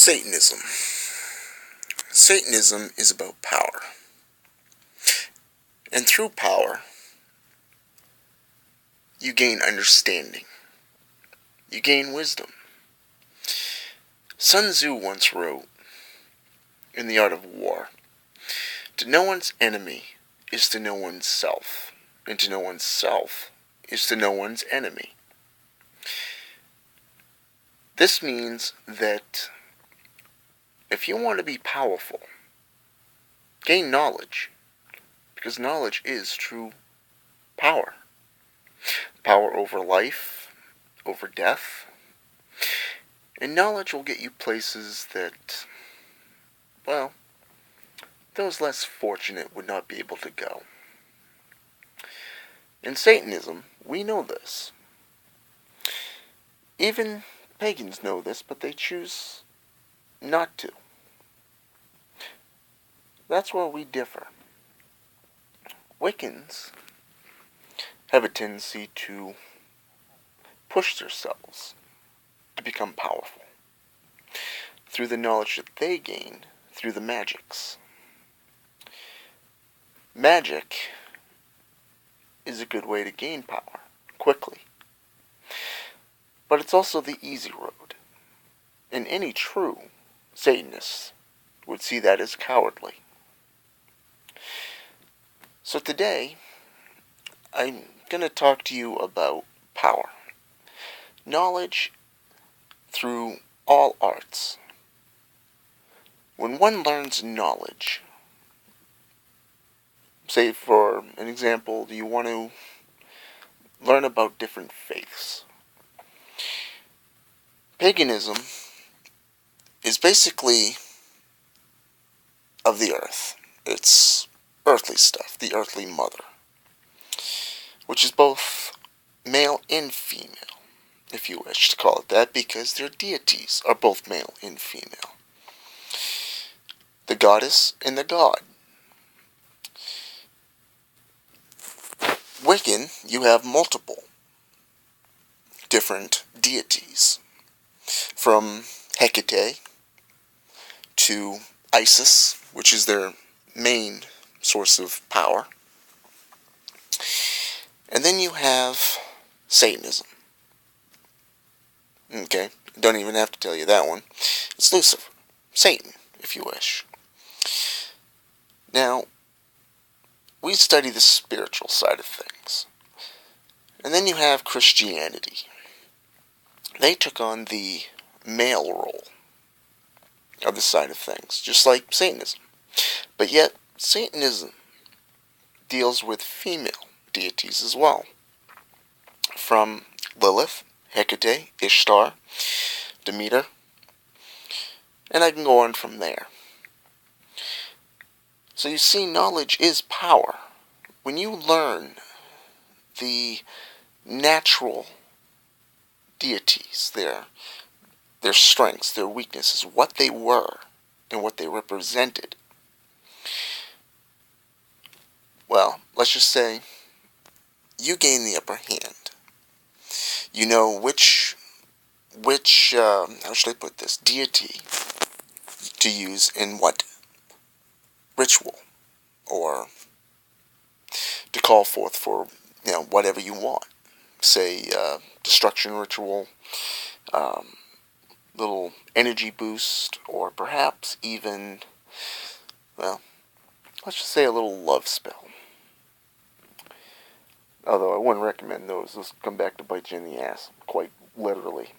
Satanism. Satanism is about power. And through power, you gain understanding. You gain wisdom. Sun Tzu once wrote, in The Art of War, to know one's enemy is to know one's self, and to know one's self is to know one's enemy. This means that if you want to be powerful, gain knowledge, because knowledge is true power. Power over life, over death, and knowledge will get you places that, well, those less fortunate would not be able to go. In Satanism, we know this. Even pagans know this, but they choose not to. That's where we differ. Wiccans have a tendency to push themselves to become powerful through the knowledge that they gain through the magics. Magic is a good way to gain power quickly, but it's also the easy road, and any true Satanist would see that as cowardly. So today, I'm going to talk to you about power. Knowledge through all arts. When one learns knowledge, say for an example, you want to learn about different faiths. Paganism is basically of the earth. It's earthly stuff, the earthly mother, which is both male and female, if you wish to call it that, because their deities are both male and female. The goddess and the god. Wiccan, you have multiple different deities, from Hecate to Isis, which is their main source of power. And then you have Satanism. Okay, don't even have to tell you that one. It's Lucifer, Satan, if you wish. Now, we study the spiritual side of things. And then you have Christianity. They took on the male role of the side of things, just like Satanism. But yet, Satanism deals with female deities as well. From Lilith, Hecate, Ishtar, Demeter, and I can go on from there. So you see, knowledge is power. When you learn the natural deities, their strengths, their weaknesses, what they were, and what they represented, well, let's just say you gain the upper hand. You know which how should I put this, deity to use in what ritual, or to call forth for, whatever you want. Say, destruction ritual, little energy boost, or perhaps even, well, let's just say a little love spell. Although I wouldn't recommend those. Those come back to bite you in the ass, quite literally.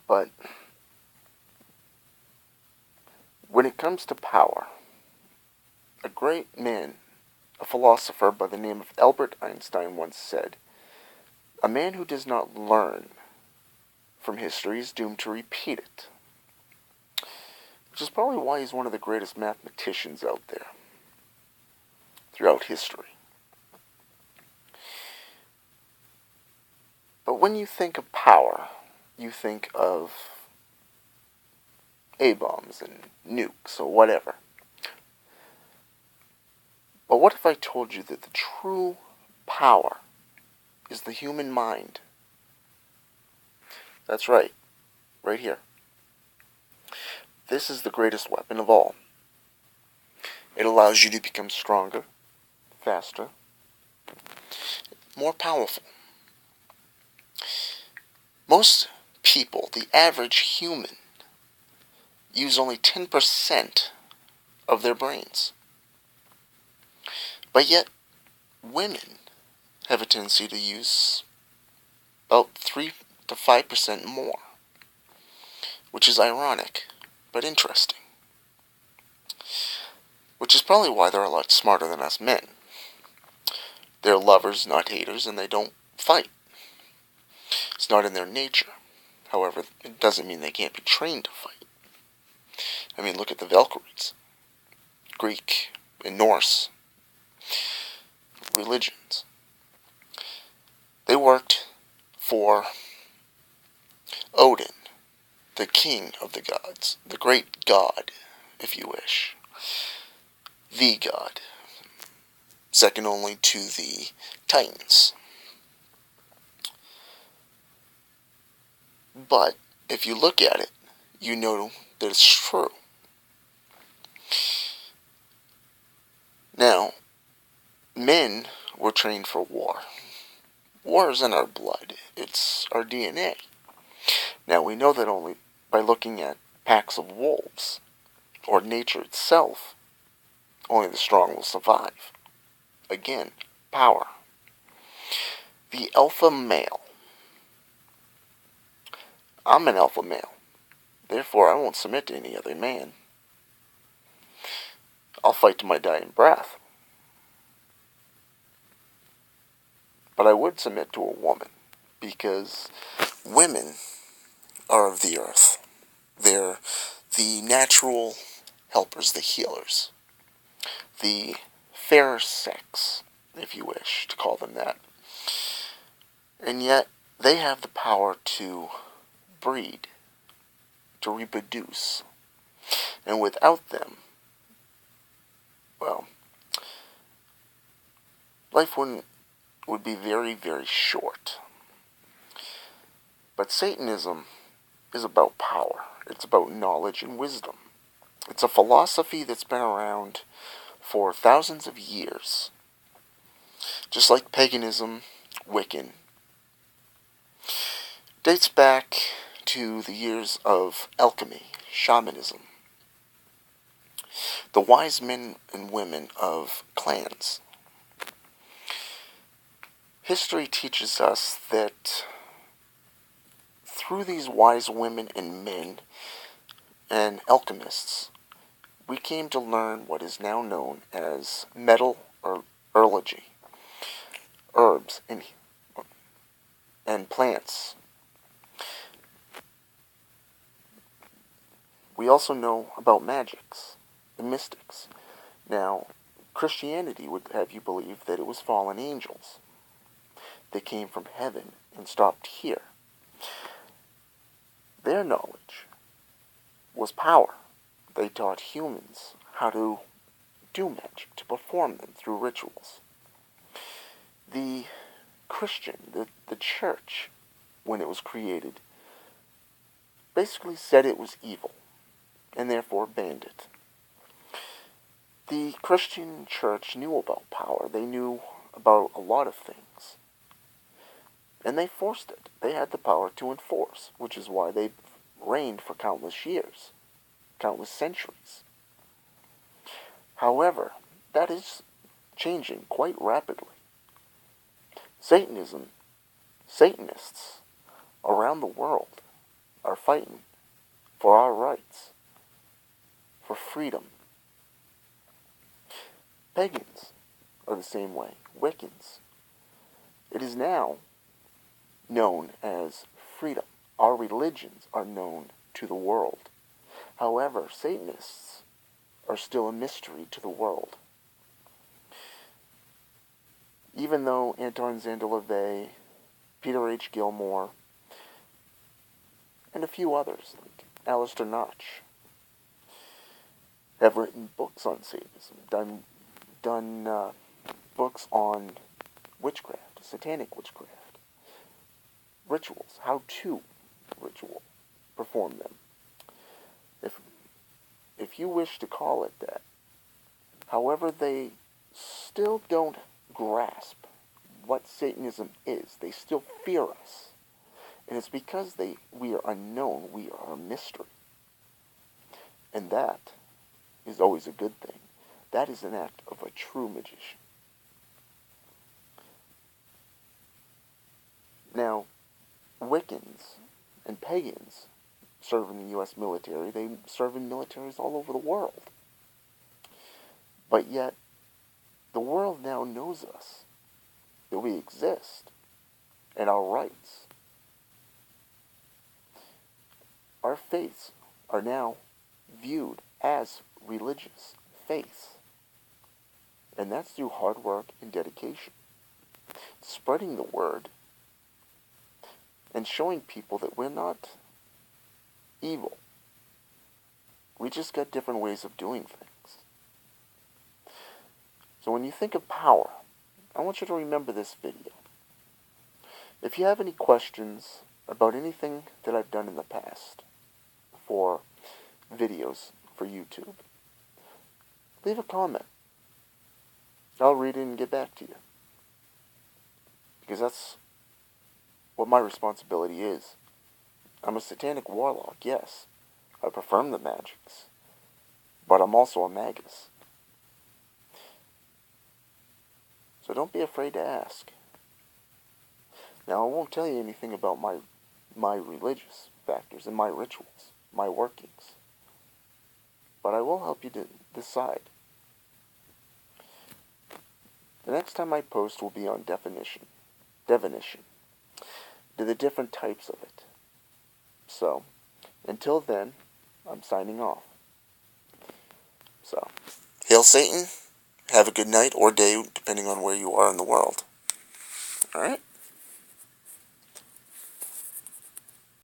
But when it comes to power, a great man, a philosopher by the name of Albert Einstein once said, "A man who does not learn from history is doomed to repeat it." Which is probably why he's one of the greatest mathematicians out there throughout history. But when you think of power, you think of A-bombs and nukes or whatever. But what if I told you that the true power is the human mind? That's right here. this is the greatest weapon of all. It allows you to become stronger, faster, more powerful. Most people, the average human, use only 10% of their brains. But yet, women have a tendency to use about 3 to 5% more, which is ironic, but interesting. Which is probably why they're a lot smarter than us men. They're lovers, not haters, and they don't fight. It's not in their nature. However, it doesn't mean they can't be trained to fight. I mean, look at the Valkyries, Greek and Norse religions. They worked for Odin, the king of the gods, the great god, if you wish, the god, second only to the Titans. But if you look at it, you know that it's true. Now, men were trained for war. War is in our blood. It's our DNA. Now, we know that only by looking at packs of wolves, or nature itself, only the strong will survive. Again, power. The alpha male. I'm an alpha male. Therefore, I won't submit to any other man. I'll fight to my dying breath. But I would submit to a woman, because women are of the earth. They're the natural helpers, the healers, the fairer sex, if you wish to call them that. And yet, they have the power to breed, to reproduce. And without them, well, life would be very, very short. But Satanism is about power. It's about knowledge and wisdom. It's a philosophy that's been around for thousands of years. Just like paganism, Wiccan. Dates back to the years of alchemy, shamanism. The wise men and women of clans. History teaches us that through these wise women and men and alchemists, we came to learn what is now known as metallurgy, herbs and plants. We also know about magics, the mystics. Now, Christianity would have you believe that it was fallen angels. They came from heaven and stopped here. Their knowledge was power. They taught humans how to do magic, to perform them through rituals. The Christian, the church, when it was created, basically said it was evil, and therefore banned it. The Christian church knew about power. They knew about a lot of things. And they forced it. They had the power to enforce, which is why they reigned for countless years, countless centuries. However, that is changing quite rapidly. Satanists around the world are fighting for our rights, for freedom. Pagans are the same way, Wiccans. It is now known as freedom. Our religions are known to the world. However, Satanists are still a mystery to the world. Even though Anton Szandor LaVey, Peter H. Gilmore, and a few others, like Alistair Notch, have written books on Satanism, done books on witchcraft, satanic witchcraft, rituals, how to perform them. if you wish to call it that. However, they still don't grasp what Satanism is. They still fear us. And it's because we are unknown, we are a mystery. And that is always a good thing. That is an act of a true magician. Now, Wiccans and pagans serve in the U.S. military. They serve in militaries all over the world. But yet, the world now knows us, that we exist, and our rights. Our faiths are now viewed as religious faiths. And that's through hard work and dedication. Spreading the word and showing people that we're not evil. We just got different ways of doing things. So when you think of power, I want you to remember this video. If you have any questions about anything that I've done in the past for videos for YouTube, leave a comment. I'll read it and get back to you. Because that's what my responsibility is. I'm a satanic warlock, yes. I perform the magics. But I'm also a magus. So don't be afraid to ask. Now, I won't tell you anything about my religious factors and my rituals, my workings. But I will help you to decide. The next time I post will be on divination. The different types of it. So, until then, I'm signing off. So, hail Satan. Have a good night or day, depending on where you are in the world. Alright?